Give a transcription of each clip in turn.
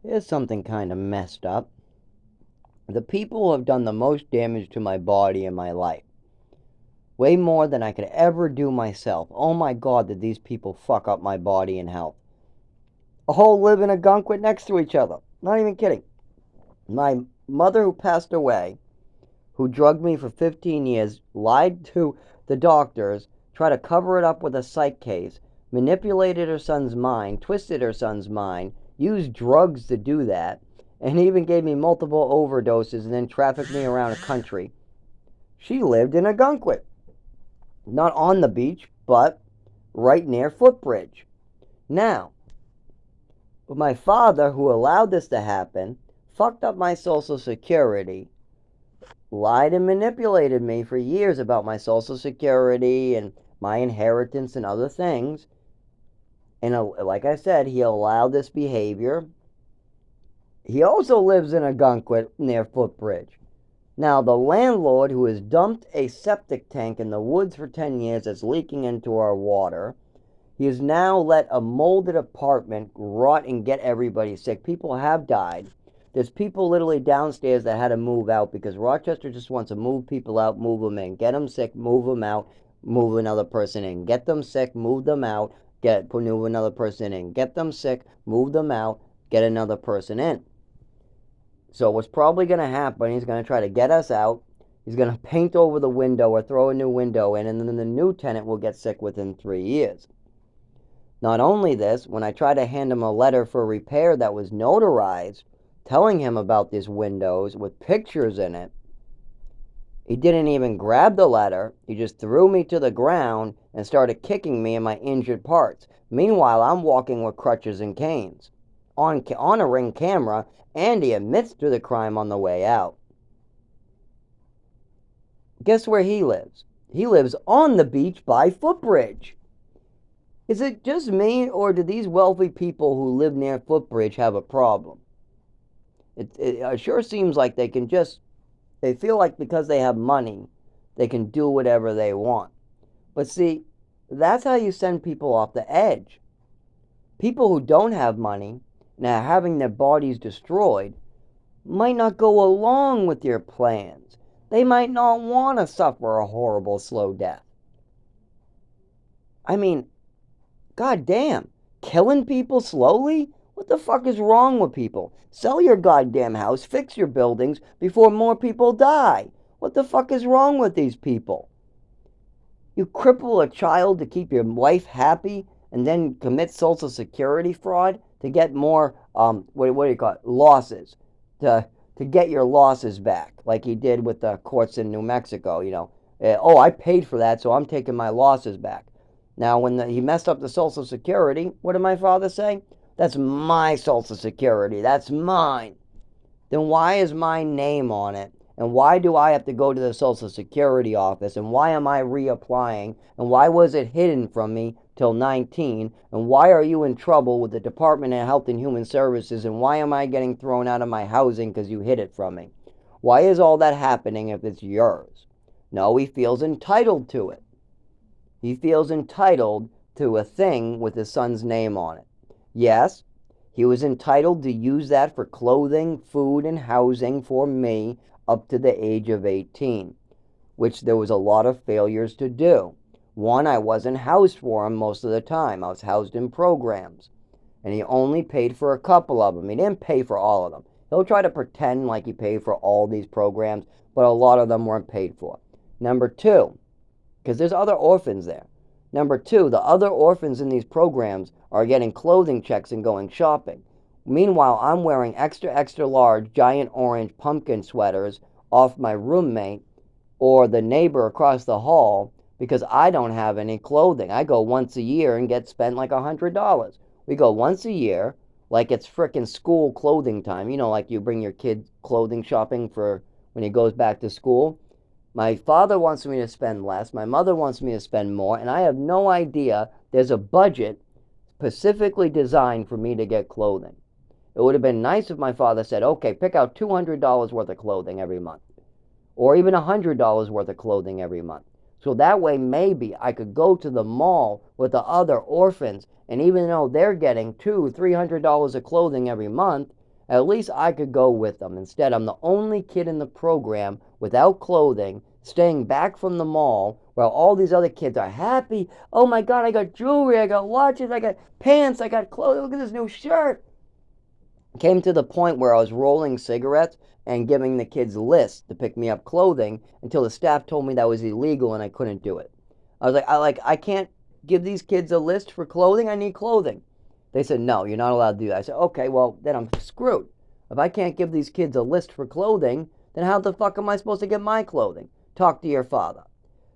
Here's something kind of messed up. The people who have done the most damage to my body and my life, way more than I could ever do myself. Oh my God, did these people fuck up my body and health. A whole live in a gunkwit next to each other. Not even kidding. My mother, who passed away, who drugged me for 15 years, lied to the doctors, tried to cover it up with a psych case, manipulated her son's mind, twisted her son's mind, used drugs to do that, and even gave me multiple overdoses and then trafficked me around the country. She lived in a gunkwit. Not on the beach, but right near Footbridge. Now, my father, who allowed this to happen, fucked up my Social Security, lied and manipulated me for years about my Social Security and my inheritance and other things. And like I said, he allowed this behavior. He also lives in a gunkwit near Footbridge. Now, the landlord, who has dumped a septic tank in the woods for 10 years that's leaking into our water, he has now let a molded apartment rot and get everybody sick. People have died. There's people literally downstairs that had to move out because Rochester just wants to move people out, move them in, get them sick, move them out, move another person in, get them sick, move them out, move another person in, get them sick, move them out, get another person in. So what's probably going to happen, he's going to try to get us out. He's going to paint over the window or throw a new window in, and then the new tenant will get sick within 3 years. Not only this, when I tried to hand him a letter for repair that was notarized, telling him about these windows with pictures in it, he didn't even grab the letter. He just threw me to the ground and started kicking me in my injured parts. Meanwhile, I'm walking with crutches and canes. On a Ring camera, and he admits to the crime on the way out. Guess where he lives? He lives on the beach by Footbridge. Is it just me, or do these wealthy people who live near Footbridge have a problem? It sure seems like they feel like because they have money, they can do whatever they want. But see, that's how you send people off the edge. People who don't have money and are having their bodies destroyed might not go along with your plans. They might not want to suffer a horrible, slow death. I mean, goddamn, killing people slowly? What the fuck is wrong with people? Sell your goddamn house, fix your buildings before more people die. What the fuck is wrong with these people? You cripple a child to keep your wife happy and then commit Social Security fraud to get more, what do you call it, losses, to get your losses back, like he did with the courts in New Mexico, oh, I paid for that, so I'm taking my losses back. Now, when he messed up the Social Security, what did my father say? That's my Social Security. That's mine. Then why is my name on it? And why do I have to go to the Social Security office? And why am I reapplying? And why was it hidden from me till 19? And why are you in trouble with the Department of Health and Human Services? And why am I getting thrown out of my housing because you hid it from me? Why is all that happening if it's yours? No, he feels entitled to it. He feels entitled to a thing with his son's name on it. Yes, he was entitled to use that for clothing, food, and housing for me up to the age of 18, which there was a lot of failures to do. One, I wasn't housed for him most of the time. I was housed in programs, and he only paid for a couple of them. He didn't pay for all of them. He'll try to pretend like he paid for all these programs, but a lot of them weren't paid for. Number two, because there's other orphans there. Number two, the other orphans in these programs are getting clothing checks and going shopping. Meanwhile, I'm wearing extra, extra large, giant orange pumpkin sweaters off my roommate or the neighbor across the hall because I don't have any clothing. I go once a year and get spent like $100. We go once a year, like it's frickin' school clothing time. Like you bring your kid clothing shopping for when he goes back to school. My father wants me to spend less. My mother wants me to spend more. And I have no idea there's a budget specifically designed for me to get clothing. It would have been nice if my father said, okay, pick out $200 worth of clothing every month. Or even $100 worth of clothing every month. So that way maybe I could go to the mall with the other orphans. And even though they're getting $200, $300 of clothing every month, At least I could go with them. Instead, I'm the only kid in the program without clothing, staying back from the mall, while all these other kids are happy. Oh my God, I got jewelry, I got watches, I got pants, I got clothes. Look at this new shirt. Came to the point where I was rolling cigarettes and giving the kids lists to pick me up clothing until the staff told me that was illegal and I couldn't do it. I was I can't give these kids a list for clothing. I need clothing. They said, no, you're not allowed to do that. I said, okay, well, then I'm screwed. If I can't give these kids a list for clothing, then how the fuck am I supposed to get my clothing? Talk to your father.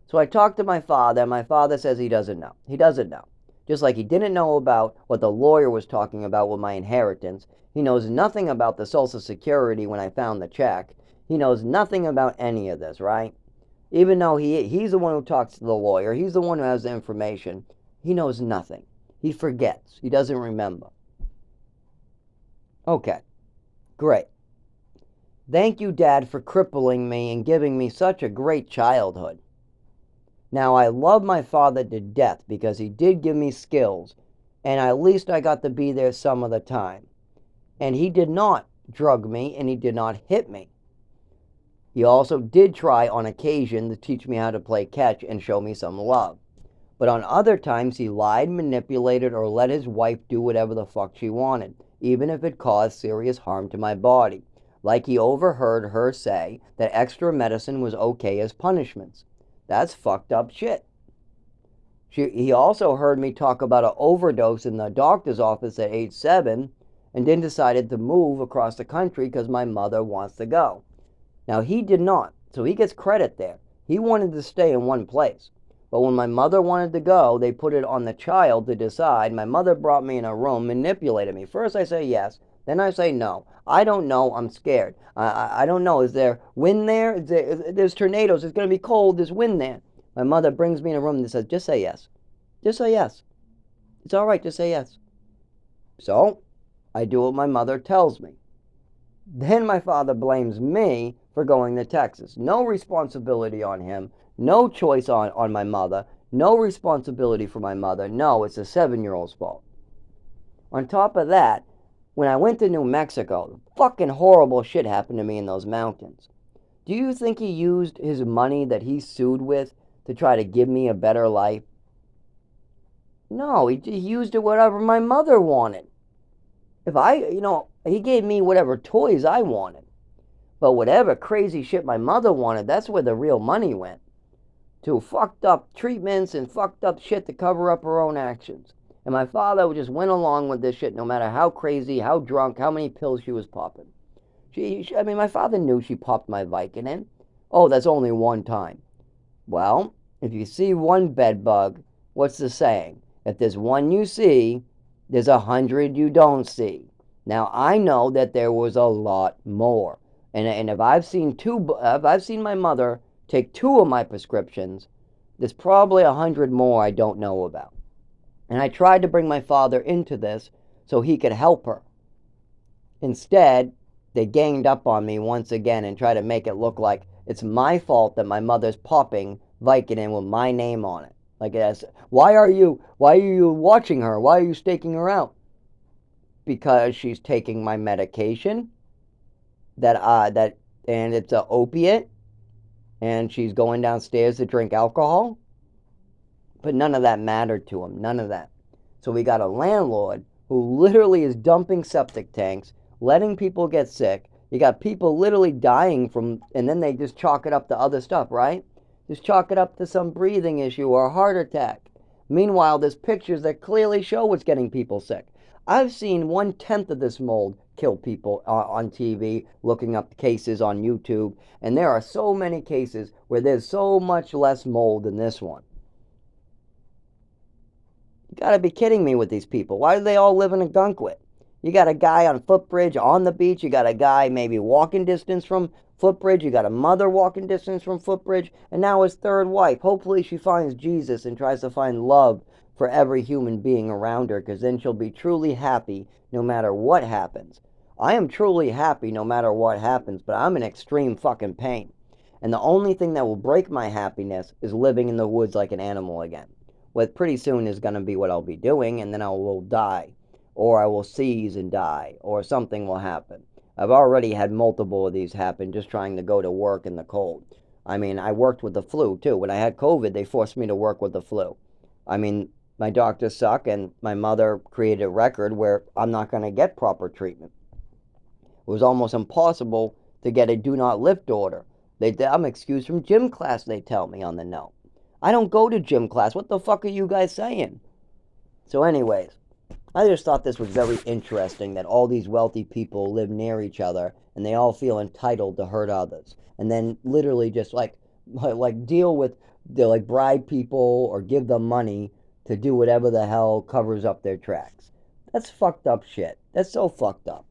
So I talked to my father, and my father says he doesn't know. He doesn't know. Just like he didn't know about what the lawyer was talking about with my inheritance. He knows nothing about the Social Security when I found the check. He knows nothing about any of this, right? Even though he's the one who talks to the lawyer, he's the one who has the information. He knows nothing. He forgets. He doesn't remember. Okay, great. Thank you, Dad, for crippling me and giving me such a great childhood. Now, I love my father to death because he did give me skills, and at least I got to be there some of the time. And he did not drug me, and he did not hit me. He also did try on occasion to teach me how to play catch and show me some love. But on other times, he lied, manipulated, or let his wife do whatever the fuck she wanted, even if it caused serious harm to my body. Like he overheard her say that extra medicine was okay as punishments. That's fucked up shit. He also heard me talk about an overdose in the doctor's office at age 7 and then decided to move across the country because my mother wants to go. Now, he did not, so he gets credit there. He wanted to stay in one place. But when my mother wanted to go, they put it on the child to decide. My mother brought me in a room, manipulated me. First I say yes, then I say no. I don't know, I'm scared. I don't know, is there wind there? There's tornadoes, it's going to be cold, there's wind there. My mother brings me in a room and says, just say yes. Just say yes. It's all right, just say yes. So, I do what my mother tells me. Then my father blames me for going to Texas. No responsibility on him. No choice on my mother. No responsibility for my mother. No, it's a 7-year-old's fault. On top of that, when I went to New Mexico, fucking horrible shit happened to me in those mountains. Do you think he used his money that he sued with to try to give me a better life? No, he used it whatever my mother wanted. He gave me whatever toys I wanted. But whatever crazy shit my mother wanted, that's where the real money went. To fucked up treatments and fucked up shit to cover up her own actions. And my father just went along with this shit no matter how crazy, how drunk, how many pills she was popping. My father knew she popped my Vicodin. Oh, that's only one time. Well, if you see one bed bug, what's the saying? If there's one you see, there's 100 you don't see. Now, I know that there was a lot more. And if I've seen my mother take 2 of my prescriptions, there's probably 100 more I don't know about. And I tried to bring my father into this so he could help her. Instead, they ganged up on me once again and tried to make it look like it's my fault that my mother's popping Vicodin with my name on it. Like, why are you watching her? Why are you staking her out? Because she's taking my medication and it's an opiate, and she's going downstairs to drink alcohol. But none of that mattered to him. None of that. So we got a landlord who literally is dumping septic tanks, letting people get sick. You got people literally dying from, and then they just chalk it up to other stuff, right? Just chalk it up to some breathing issue or a heart attack. Meanwhile, there's pictures that clearly show what's getting people sick. I've seen 1/10 of this mold kill people on TV, looking up cases on YouTube, and there are so many cases where there's so much less mold than this one. You gotta be kidding me with these people. Why do they all live in a gunkwit? You got a guy on footbridge on the beach, you got a guy maybe walking distance from footbridge, you got a mother walking distance from footbridge, and now his third wife. Hopefully she finds Jesus and tries to find love for every human being around her, because then she'll be truly happy no matter what happens. I am truly happy no matter what happens, but I'm in extreme fucking pain. And the only thing that will break my happiness is living in the woods like an animal again. What pretty soon is going to be what I'll be doing, and then I will die. or I will seize and die, or something will happen. I've already had multiple of these happen just trying to go to work in the cold. I mean, I worked with the flu too. When I had COVID, they forced me to work with the flu. I mean, my doctors suck, and my mother created a record where I'm not going to get proper treatment. It was almost impossible to get a do not lift order. I'm excused from gym class, they tell me on the note. I don't go to gym class. What the fuck are you guys saying? So, anyways, I just thought this was very interesting that all these wealthy people live near each other and they all feel entitled to hurt others. And then literally just like deal with they like bribe people or give them money to do whatever the hell covers up their tracks. That's fucked up shit. That's so fucked up.